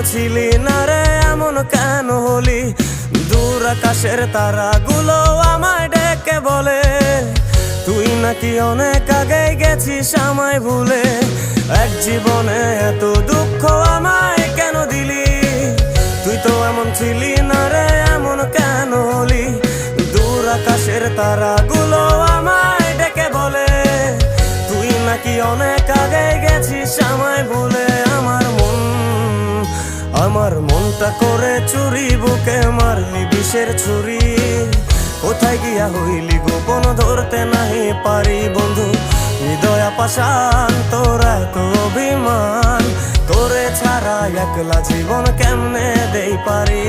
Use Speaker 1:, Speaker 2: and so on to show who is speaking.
Speaker 1: ছিলি না রে এমন কেন হলি? দূর আকাশের তারাগুলো আমায় ডেকে বলে তুই নাকি অনেক আগে গেছিস আমায় ভুলে। এক জীবনে এত দুঃখ আমায় কেন দিলি? তুই তো এমন ছিলি না রে এমন কেন হলি? দূর আকাশের তারাগুলো আমায় ডেকে বলে তুই নাকি অনেক আগে গেছিস আমায় ভুলে। আমার মনটা করে চুরি, বুকে মারলি বিষের ছুরি। কোথায় গিয়া হইলি গোপন ধরতে নাহি পারি বন্ধু। হৃদয় পাষাণ তোর এত অভিমান, তোরে ছাড়া একলা জীবন কেমনে দেই পারি।